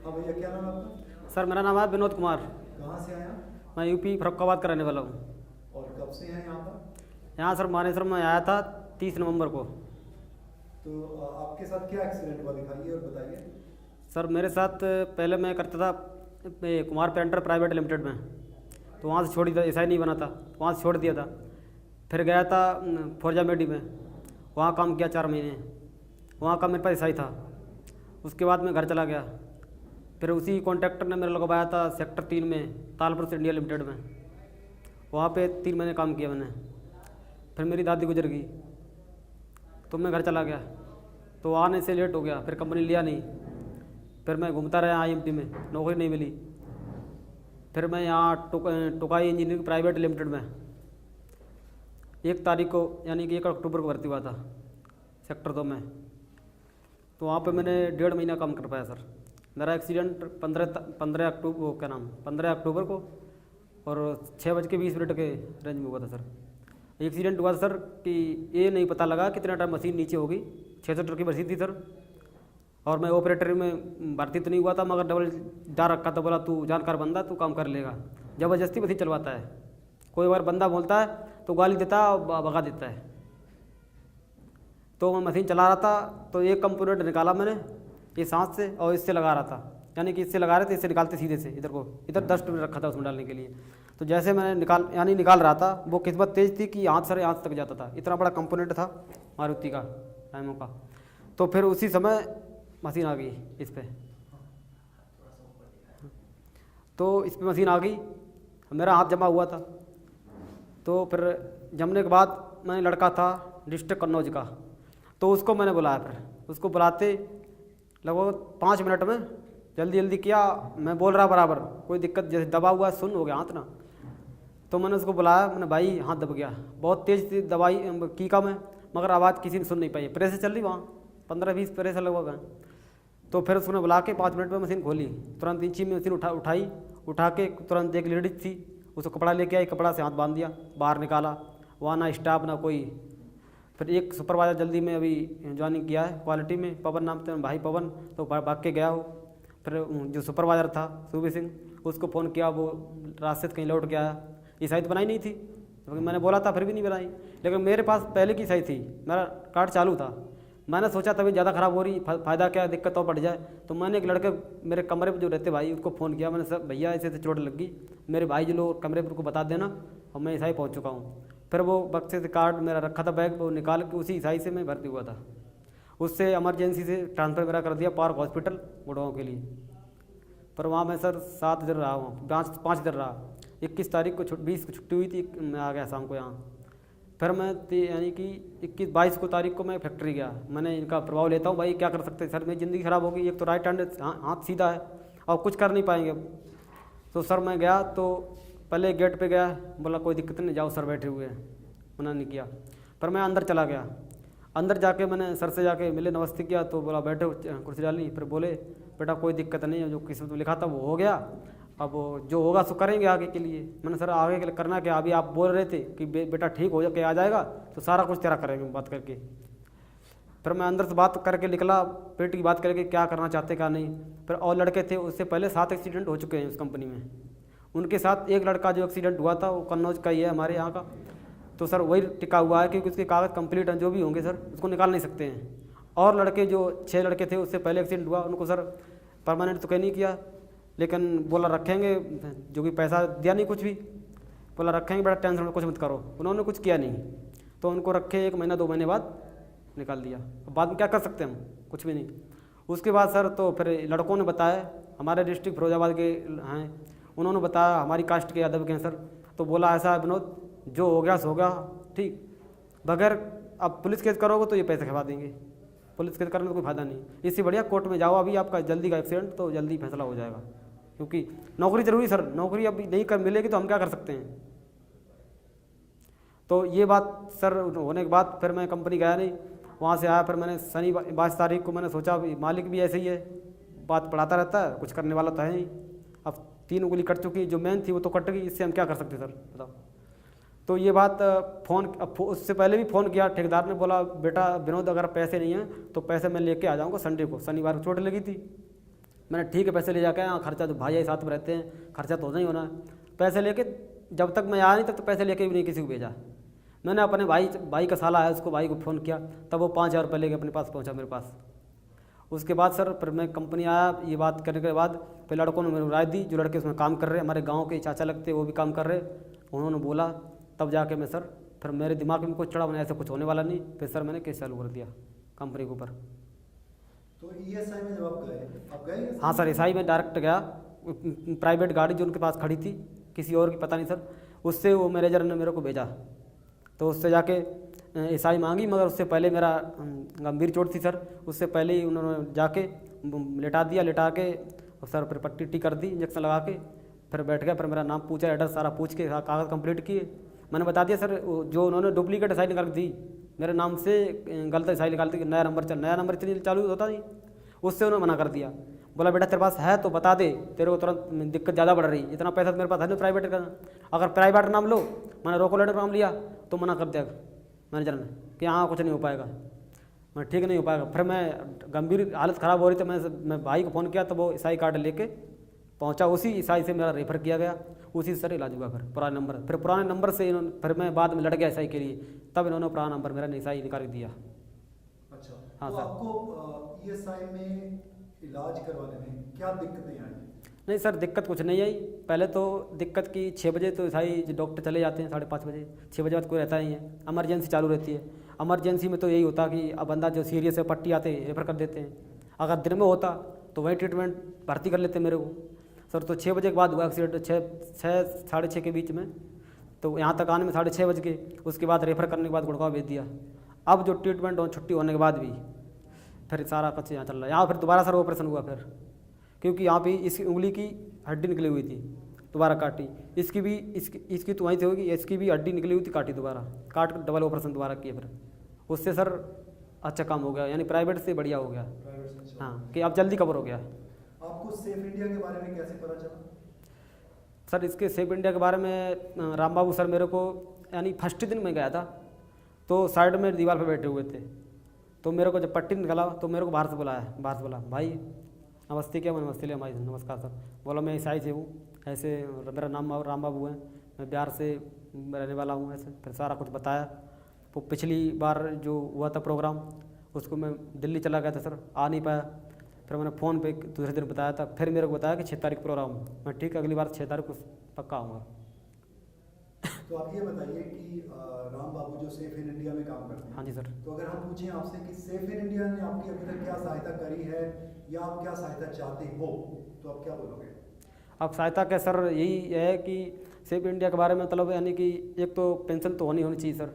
हाँ भैया, क्या नाम है आपका? सर मेरा नाम है विनोद कुमार। कहाँ से आए आप? मैं यूपी फरुखाबाद का रहने वाला हूँ। और कब से हैं यहाँ पर? यहाँ सर मानेसर में आया था 30 नवंबर को। तो आपके साथ क्या एक्सीडेंट हुआ, दिखाइए और बताइए। सर मेरे साथ पहले मैं करता था कुमार पेंटर प्राइवेट लिमिटेड में, तो वहाँ से छोड़ दिया, ऐसा ही नहीं बना था, वहाँ से छोड़ दिया था। फिर गया था फोर्जा मेडी में, वहाँ काम किया 4 महीने, वहाँ का मेरे पास ऐसा ही था। उसके बाद मैं घर चला गया। फिर उसी कॉन्ट्रैक्टर ने मेरे लगवाया था सेक्टर 3 में तालपुर से इंडिया लिमिटेड में, वहाँ पे 3 महीने काम किया मैंने। फिर मेरी दादी गुजर गई तो मैं घर चला गया, तो आने से लेट हो गया, फिर कंपनी लिया नहीं। फिर मैं घूमता रहा IMT में, नौकरी नहीं मिली। फिर मैं यहाँ टुकाई इंजीनियरिंग प्राइवेट लिमिटेड में 1 तारीख को यानी कि 1 अक्टूबर को भर्ती हुआ था सेक्टर 2 में। तो वहाँ पे मैंने 1.5 महीना काम कर पाया सर। मेरा एक्सीडेंट 15 अक्टूबर को और 6:20 के रेंज में हुआ था सर। एक्सीडेंट हुआ था सर कि ये नहीं पता लगा कितना टाइम मशीन नीचे होगी। 600 लीटर की मशीन थी सर, और मैं ऑपरेटर में भर्ती तो नहीं हुआ था, मगर डबल जा रखा था। बोला तू जानकार बंदा, तू काम कर लेगा। ज़बरदस्ती मशीन चलवाता है। कोई बार बंदा बोलता है तो गाली देता है और भगा देता है। तो मैं मशीन चला रहा था तो एक कंपोनेंट निकाला मैंने ये सांस से, और इससे लगा रहा था, यानी कि इससे लगा रहे थे, इससे निकालते सीधे से इधर को, इधर डस्ट में रखा था उसमें डालने के लिए। तो जैसे मैंने निकाल रहा था, वो किस्मत तेज़ थी कि हाथ सारे हाथ तक जाता था। इतना बड़ा कंपोनेंट था मारुति का टाइमों का। तो फिर उसी समय मशीन आ गई इस पर, तो इस पर मशीन आ गई, मेरा हाथ जमा हुआ था। तो फिर जमने के बाद मैंने लड़का था डिस्ट्रिक्ट कन्नौज का, तो उसको मैंने बुलाया। फिर उसको बुलाते लगभग 5 मिनट में जल्दी किया। मैं बोल रहा बराबर, कोई दिक्कत, जैसे दबा हुआ सुन हो गया हाथ ना। तो मैंने उसको बुलाया, मैंने भाई हाथ दब गया। बहुत तेज़ थी दवाई की का मैं, मगर आवाज़ किसी ने सुन नहीं पाई। प्रेस चल रही वहाँ 15-20 प्रेस लगभग हैं। तो फिर उसने बुला के 5 मिनट में मशीन खोली। तुरंत इंची में मशीन उठा के तुरंत एक लेडीज थी, उसको कपड़ा लेके आई, कपड़ा से हाथ बांध दिया, बाहर निकाला। वहाँ ना स्टाफ ना कोई। फिर एक सुपरवाइजर जल्दी में अभी ज्वाइनिंग किया है क्वालिटी में, पवन नाम थे भाई पवन, तो भाग के गया हो। फिर जो सुपरवाइजर था सूबी सिंह, उसको फ़ोन किया, वो रास्ते से कहीं लौट गया। ये साइट बनाई नहीं थी, तो मैंने बोला था फिर भी नहीं बनाई। लेकिन मेरे पास पहले की सही थी, मेरा कार्ड चालू था। मैंने सोचा तभी ज़्यादा ख़राब हो रही, फ़ायदा क्या, दिक्कत और बढ़ जाए। तो मैंने एक लड़के मेरे कमरे पर जो रहते भाई, उसको फ़ोन किया मैंने, सर भैया ऐसे चोट लग गई, मेरे भाई जो लोग कमरे पर उनको बता देना, और मैं ईसाई पहुँच चुका हूँ। फिर वो बक्से से कार्ड मेरा रखा था बैग, वो निकाल के उसी ईसाई से मैं भर्ती हुआ था। उससे इमरजेंसी से ट्रांसफ़र मेरा कर दिया पार्क हॉस्पिटल गुड़गांव के लिए। पर वहाँ मैं सर 7 दिन रहा हूँ, 5 दिन रहा। 21 तारीख को 20 को छुट्टी हुई थी, मैं आ गया शाम को यहाँ। फिर मैं यानी कि 22 को तारीख को मैं फैक्ट्री गया। मैंने इनका प्रभाव लेता हूँ भाई, क्या कर सकते हैं सर, मेरी ज़िंदगी ख़राब होगी। एक तो राइट हैंड हाथ सीधा है और कुछ कर नहीं पाएंगे। तो सर मैं गया तो पहले गेट पे गया, बोला कोई दिक्कत नहीं, जाओ सर बैठे हुए हैं, मना नहीं किया। पर मैं अंदर चला गया। अंदर जाके मैंने सर से जाके मिले, नमस्ते किया, तो बोला बैठो, कुर्सी डाली। फिर बोले बेटा कोई दिक्कत नहीं है, जो किस्मत में लिखा था वो हो गया, अब जो होगा सो करेंगे आगे के लिए। मैंने सर आगे के लिए करना क्या, अभी आप बोल रहे थे कि बेटा ठीक हो जाके आ जाएगा, तो सारा कुछ तेरा करेंगे बात करके। फिर मैं अंदर से बात करके निकला, पेट की बात करके क्या करना चाहते क्या नहीं। फिर और लड़के थे, उससे पहले 7 एक्सीडेंट हो चुके हैं उस कंपनी में। उनके साथ एक लड़का जो एक्सीडेंट हुआ था वो कन्नौज का ही है, हमारे यहाँ का। तो सर वही टिका हुआ है, क्योंकि उसके कागज़ कंप्लीट हैं, जो भी होंगे सर उसको निकाल नहीं सकते हैं। और लड़के जो 6 लड़के थे उससे पहले एक्सीडेंट हुआ, उनको सर परमानेंट तो कहीं नहीं किया, लेकिन बोला रखेंगे, जो भी पैसा दिया नहीं कुछ भी, बोला रखेंगे बेटा, टेंशन में कुछ मत करो। उन्होंने कुछ किया नहीं, तो उनको रखे 1 महीना 2 महीने बाद निकाल दिया। अब बाद में क्या कर सकते हैं हम, कुछ भी नहीं। उसके बाद सर तो फिर लड़कों ने बताया, हमारे डिस्ट्रिक्ट फिरोजाबाद के हैं, उन्होंने बताया हमारी कास्ट के यादव के हैं सर। तो बोला ऐसा है विनोद, जो हो गया सो हो गया, ठीक, बगैर अब पुलिस केस करोगे तो ये पैसे खवा देंगे, पुलिस केस करने में कोई फायदा नहीं। इससे बढ़िया कोर्ट में जाओ, अभी आपका जल्दी का एक्सीडेंट तो जल्दी फैसला हो जाएगा, क्योंकि नौकरी जरूरी सर, नौकरी अभी नहीं कर मिलेगी तो हम क्या कर सकते हैं। तो ये बात सर होने के बाद फिर मैं कंपनी गया नहीं, वहाँ से आया। फिर मैंने शनि 22 तारीख को मैंने सोचा मालिक भी ऐसे ही है, बात पढ़ाता रहता है, कुछ करने वाला तो है नहीं। अब 3 उंगली कट चुकी, जो मेन थी वो तो कट गई, इससे हम क्या कर सकते सर बताओ। तो ये बात उससे पहले भी फ़ोन किया, ठेकेदार ने बोला बेटा विनोद अगर पैसे नहीं हैं तो पैसे मैं लेके आ जाऊँगा संडे को, शनिवार को चोट लगी थी। मैंने ठीक है पैसे ले जाके, हाँ खर्चा तो भाई साथ में रहते हैं, खर्चा तो होना ही होना है। पैसे लेके जब तक मैं आया नहीं तब तक पैसे लेके भी नहीं किसी को भेजा। मैंने अपने भाई का साला है उसको, भाई को फ़ोन किया, तब वो 5,000 रुपये लेके अपने पास पहुंचा मेरे पास। उसके बाद सर फिर मैं कंपनी आया, ये बात करने के बाद फिर लड़कों ने मेरे राय दी, जो लड़के उसमें काम कर रहे, हमारे गाँव के चाचा लगते वो भी काम कर रहे, उन्होंने बोला, तब जाके मैं सर फिर मेरे दिमाग में कुछ चढ़ा, मैंने ऐसा कुछ होने वाला नहीं, फिर सर मैंने केस चालू कर दिया कंपनी के ऊपर। तो ईएसआई में जब आप गए हाँ सर, ईएसआई में डायरेक्ट गया, प्राइवेट गाड़ी जो उनके पास खड़ी थी, किसी और की पता नहीं सर, उससे वो मैनेजर ने मेरे को भेजा, तो उससे जाके ईएसआई मांगी, मगर उससे पहले मेरा गंभीर चोट थी सर, उससे पहले ही उन्होंने जाके लेटा दिया, लेटा के और सर फिर पट्टी टी कर दी इंजेक्शन लगा के, फिर बैठ गया, फिर मेरा नाम पूछा, एड्रेस सारा पूछ के कागज़ कंप्लीट किए। मैंने बता दिया सर, जो उन्होंने डुप्लीकेट एसआई निकाल दी मेरे नाम से, गलत एसआई निकालती, नया नंबर चालू होता नहीं, उससे उन्होंने मना कर दिया। बोला बेटा तेरे पास है तो बता दे, तेरे को तुरंत दिक्कत ज़्यादा बढ़ रही, इतना पैसा तो मेरे पास है नहीं प्राइवेट का, अगर प्राइवेट नाम लो, मैंने रोको लेटर नाम लिया तो मना कर दिया मैनेजर ने कि हाँ कुछ नहीं हो पाएगा। मैं ठीक नहीं हो पाएगा। फिर मैं गंभीर हालत ख़राब हो रही, तो मैं भाई को फ़ोन किया, तो वो ईसाई कार्ड लेके पहुंचा, उसी ईसाई से मेरा रेफ़र किया गया, उसी से सर इलाज हुआ। फिर पुराने नंबर से इन्होंने, फिर मैं बाद में लड़ गया ईसाई के लिए, तब इन्होंने पुराना नंबर मेरा ईसाई निकाल दिया। अच्छा, हाँ तो सर। आपको ईएसआई में इलाज करवाने में क्या दिक्कतें आई? नहीं सर, दिक्कत कुछ नहीं आई। पहले तो दिक्कत की 6 बजे तो ईसाई डॉक्टर चले जाते हैं, 5:30 बजे, 6 बजे बाद कोई रहता नहीं है, इमरजेंसी चालू रहती है। इमरजेंसी में तो यही होता कि अब बंदा जो सीरियस है पट्टी आते हैं रेफ़र कर देते हैं, अगर दिन में होता तो वही ट्रीटमेंट भर्ती कर लेते मेरे को सर। तो 6 बजे के बाद हुआ एक्सीडेंट, 6 6:30 के बीच में, तो यहाँ तक आने में 6:30 बज के, उसके बाद रेफ़र करने के बाद गुड़गांव भेज दिया। अब जो ट्रीटमेंट और छुट्टी होने के बाद भी फिर सारा कुछ यहाँ चल रहा है। यहाँ फिर दोबारा सर ऑपरेशन हुआ फिर, क्योंकि यहाँ पे इसकी उंगली की हड्डी निकली हुई थी, दोबारा काटी, इसकी तो वहीं से होगी, इसकी भी हड्डी निकली हुई थी, काटी, दोबारा काट कर डबल ऑपरेशन दोबारा किए। फिर उससे सर अच्छा काम हो गया, यानी प्राइवेट से बढ़िया हो गया। हाँ, कि अब जल्दी कवर हो गया। आपको सेफ इंडिया के बारे में कैसे पता चला? सर इसके सेफ इंडिया के बारे में राम बाबू सर मेरे को, यानी फर्स्ट दिन मैं गया था, तो साइड में दीवार पर बैठे हुए थे, तो मेरे को जब पट्टी निकला तो मेरे को बाहर से बुलाया, भाई नमस्ते, क्या नमस्ते ले हमारी, नमस्कार सर। बोला मैं ईसाई से हूँ, ऐसे मेरा नाम राम बाबू है, मैं बिहार से रहने वाला हूँ, ऐसे फिर सारा कुछ बताया। वो पिछली बार जो हुआ था प्रोग्राम, उसको मैं दिल्ली चला गया था सर, आ नहीं पाया, फिर मैंने फ़ोन पे दूसरे दिन बताया था, फिर मेरे को बताया कि 6 तारीख प्रोग्राम। मैं ठीक, अगली बार 6 तारीख को पक्का आऊँगा। तो आप ये बताइए कि राम बाबू जो सेफ इन इंडिया में काम करते हैं, हाँ जी सर। तो अगर हम पूछें आपसे कि सेफ इन इंडिया ने आपकी अभी तक क्या सहायता करी है या आप क्या सहायता चाहते हो, तो आप क्या बोलोगे? अब सहायता क्या सर, यही है कि सेफ इंडिया के बारे में मतलब, यानी कि एक तो पेंशन तो होनी चाहिए सर,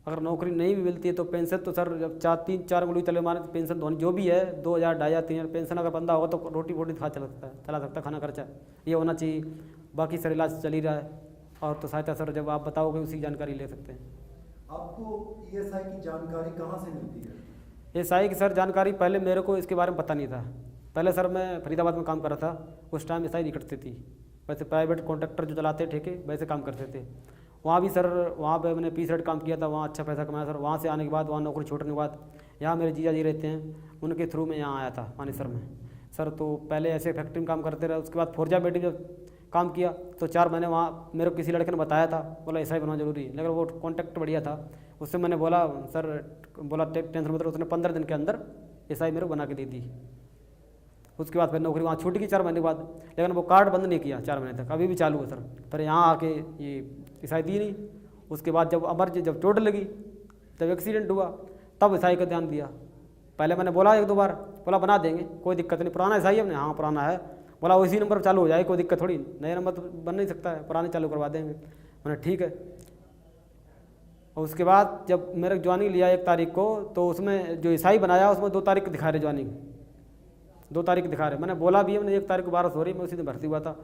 अगर नौकरी नहीं भी मिलती है तो पेंशन तो सर, जब 3-4 उंगली तले मारे तो पेंशन तो होनी, जो भी है 2,000 2,500 3,000 पेंशन अगर बंदा होगा तो रोटी वोटी चला सकता है, खाना खर्चा ये होना चाहिए। बाकी सर इलाज चल ही रहा है, और तो सहायता सर जब आप बताओगे उसी जानकारी ले सकते हैं। आपको ईएसआई की जानकारी कहाँ से मिलती है? ईएसआई की सर जानकारी पहले मेरे को इसके बारे में पता नहीं था। पहले सर मैं फरीदाबाद में काम कर रहा था, उस टाइम ईएसआई नहीं कटती थी, वैसे प्राइवेट कॉन्ट्रैक्टर जो चलाते ठेके वैसे काम करते थे। वहाँ भी सर, वहाँ पे मैंने पीस काम किया था, वहाँ अच्छा पैसा कमाया सर। वहाँ से आने के बाद, वहाँ नौकरी छोड़ने के बाद, यहाँ मेरे जीजा जी रहते हैं, उनके थ्रू मैं यहाँ आया था मानेसर में सर। तो पहले ऐसे फैक्ट्री में काम करते रहे, उसके बाद फोर्जा बेटी जब काम किया तो 4 महीने वहाँ मेरे को किसी लड़के ने बताया था, बोला ईसाई बनना जरूरी है, लेकिन वो कॉन्टैक्ट बढ़िया था, उससे मैंने बोला सर, बोला टेंशन मतलब, उसने 15 दिन के अंदर ईसाई मेरे को बना के दे दी। उसके बाद फिर नौकरी वहाँ छूट गई 4 महीने के बाद, लेकिन वो कार्ड बंद नहीं किया 4 महीने तक, अभी भी चालू है सर। फिर यहाँ आके ये ईसाई दी नहीं। उसके बाद जब चोट लगी, जब एक्सीडेंट हुआ, तब ईसाई का ध्यान दिया। पहले मैंने बोला 1-2 बार, बोला बना देंगे, कोई दिक्कत नहीं, पुराना ईसाई है हमने, हाँ पुराना है, बोला उसी नंबर पर चालू हो जाए, कोई दिक्कत थोड़ी, नया नंबर तो बन नहीं सकता है, पुराने चालू करवा देंगे। मैंने ठीक है। और उसके बाद जब मेरे ज्वाइनिंग लिया 1 तारीख को, तो उसमें जो ईसाई बनाया उसमें 2 तारीख दिखा रहे ज्वाइनिंग, 2 तारीख दिखा रहे। मैंने बोला भी है, मैंने 1 तारीख को 12 हो रही, मैं उसी दिन भर्ती हुआ था,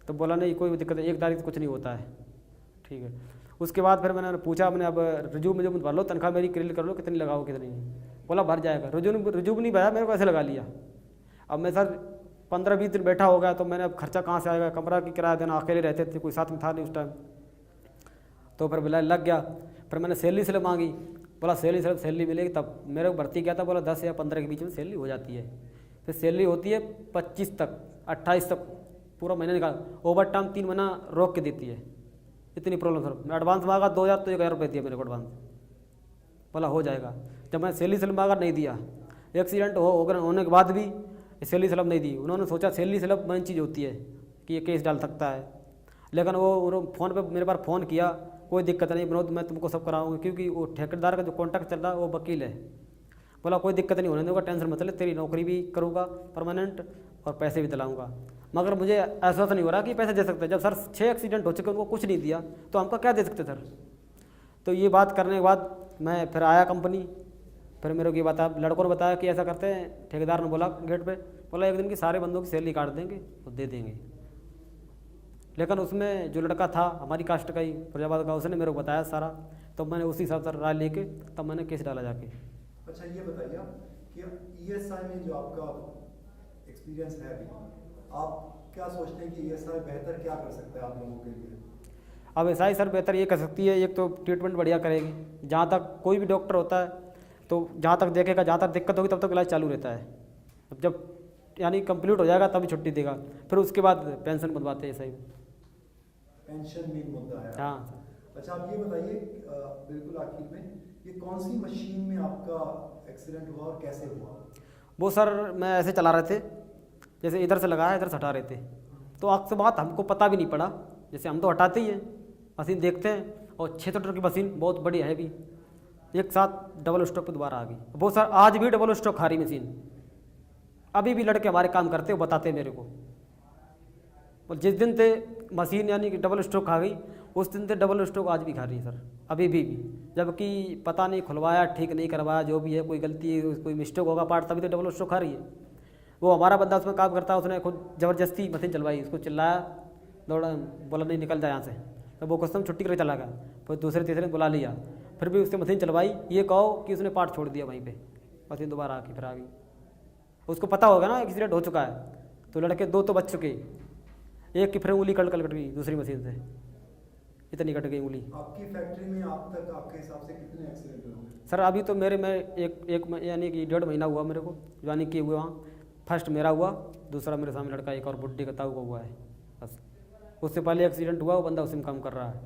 तो बोला नहीं कोई दिक्कत नहीं, 1 तारीख से कुछ नहीं होता है, ठीक है। उसके बाद फिर मैंने पूछा, मैंने अब रिज्यूम में जो भर लो, तनख्वाह मेरी क्लियर कर लो, कितनी लगाओ कितनी नहीं, बोला भर जाएगा। रिज्यूम नहीं भरा, मेरे को ऐसे लगा लिया। अब मैं सर 15-20 दिन बैठा हो गया, तो मैंने अब खर्चा कहाँ से आएगा, कमरा की किराया देना, अकेले रहते थे, कोई साथ में था नहीं उस टाइम, तो फिर बोला लग गया। फिर मैंने सैलरी स्लिप मांगी, बोला सैलरी मिलेगी तब। मेरे को भर्ती किया था, बोला 10 या 15 के बीच में सैलरी हो जाती है, फिर सैलरी होती है 25 तक 28 तक पूरा महीना निकाल, ओवर टाइम 3 महीना रोक के देती है। इतनी प्रॉब्लम सर। मैं एडवांस मांगा 2000 तो 1000 रुपये दिया मेरे को एडवांस, बोला हो जाएगा। जब मैं सैलरी स्लिप मांगा नहीं दिया। एक्सीडेंट होने के बाद भी सैलरी स्लिप नहीं दी। उन्होंने सोचा सैलरी स्लिप मेन चीज़ होती है कि ये केस डाल सकता है, लेकिन वो फ़ोन पे मेरे पास फ़ोन किया, कोई दिक्कत नहीं विनोद, मैं तुमको सब कराऊंगा, क्योंकि वो ठेकेदार का जो कॉन्ट्रैक्ट चल रहा है वो वकील है। बोला कोई दिक्कत नहीं होने दूंगा, टेंशन मत ले, तेरी नौकरी भी करूँगा परमानेंट और पैसे भी दिलाऊंगा। मगर मुझे ऐसा तो नहीं हो रहा कि पैसे दे सकते। जब सर 6 एक्सीडेंट हो चुके, उनको कुछ नहीं दिया तो हमको क्या दे सकते सर। तो ये बात करने के बाद मैं फिर आया कंपनी, फिर मेरे को ये बताया, लड़कों ने बताया कि ऐसा करते हैं। ठेकेदार ने बोला गेट पे, बोला एक दिन की सारे बंदों की सैलरी काट देंगे और दे देंगे। लेकिन उसमें जो लड़का था हमारी कास्ट का ही, प्रजाबाद का, उसने मेरे को बताया सारा। तो मैंने उसी हिसाब से राय लेके तब मैंने केस डाला जाके। अच्छा ये बताइए कि ईएसआई में जो आपका एक्सपीरियंस है अभी, आप क्या सोचते हैं कि ईएसआई बेहतर क्या कर सकता है आप लोगों के लिए? अब एसआई सर बेहतर ये कर सकती है, एक तो ट्रीटमेंट बढ़िया करेगी। जहाँ तक कोई भी डॉक्टर होता है तो जहाँ तक देखेगा, जहाँ तक दिक्कत होगी तब तक इलाज चालू रहता है। अब जब यानी कंप्लीट हो जाएगा तभी छुट्टी देगा, फिर उसके बाद पेंशन बनवाते हैं एसआई में। पेंशन भी मुद्दा है। हाँ। अच्छा आप ये बताइए बिल्कुल आखिर में, ये कौन सी मशीन में आपका एक्सीडेंट हुआ और कैसे हुआ? वो सर मैं ऐसे चला रहे थे, जैसे इधर से लगाया इधर से हटा रहे थे, तो आपसे बात हमको पता भी नहीं पड़ा। जैसे हम तो हटाते ही हैं, मशीन देखते हैं, और 6 टर की मशीन बहुत बड़ी है भी, एक साथ डबल स्ट्रोक पे दोबारा आ गई। वो सर आज भी डबल स्ट्रोक खा रही मशीन, अभी भी लड़के हमारे काम करते हैं, वो बताते हैं मेरे को। और जिस दिन से मशीन यानी कि डबल स्ट्रोक खा गई, उस दिन से डबल स्ट्रोक आज भी खा रही है सर, अभी भी। जबकि पता नहीं खुलवाया, ठीक नहीं करवाया, जो भी है कोई गलती कोई मिस्टेक होगा पार्ट, तभी तो डबल स्ट्रोक खा रही है। वो हमारा बंदा उसमें काम करता है, उसने खुद ज़बरदस्ती मशीन चलवाई, उसको चिल्लाया, दौड़ा, बोला नहीं निकल जाए यहाँ से, तो वो कसम छुट्टी करके चला गया। फिर दूसरे तीसरे बुला लिया, फिर भी उसने मशीन चलवाई। ये कहो कि उसने पार्ट छोड़ दिया वहीं पे, मशीन दोबारा आके फिर आ गई। उसको पता होगा ना एक्सीडेंट हो चुका है, तो लड़के 2 तो बच चुके, एक की फिर उंगली कट गई दूसरी मशीन से, इतनी कट गई उंगली। आपकी फैक्ट्री में आप तक आपके हिसाब से कितने एक्सीडेंट हुए? सर अभी तो मेरे में एक यानी कि 1.5 महीना हुआ मेरे को ज्वाइनिंग किए हुए वहाँ। फर्स्ट मेरा हुआ, दूसरा मेरे सामने लड़का एक और बुड्ढी का ताऊ का हुआ है बस। उससे पहले एक्सीडेंट हुआ, वो बंदा उसी में काम कर रहा है,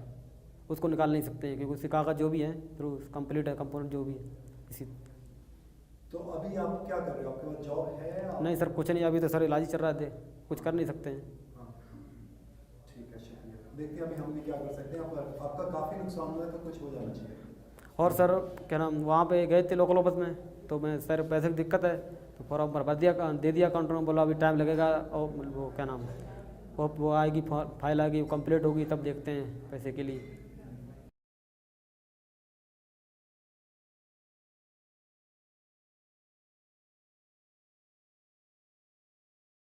उसको निकाल नहीं सकते क्योंकि उसके कागज जो भी हैं थ्रू कंप्लीट है, कंपोनेंट जो भी है इसी। तो अभी आप क्या कर रहे हो? आपके पास जॉब है? नहीं सर कुछ नहीं, अभी तो सर इलाज ही चल रहा है, कुछ कर नहीं सकते हैं। हाँ ठीक है, शुक्रिया। देखते हैं अभी हम भी क्या कर सकते हैं। पर आपका काफ़ी नुकसान हुआ है तो कुछ हो जाना चाहिए। और सर क्या नाम, वहाँ पे गए थे लोकल ऑफिस में, तो मैं सर पैसे की दिक्कत है तो फॉर्म भरवा दिया, दे दिया काउंटर में, बोला अभी टाइम लगेगा, और वो क्या नाम वो आएगी फाइल आएगी, वो कंप्लीट होगी तब देखते हैं पैसे के लिए।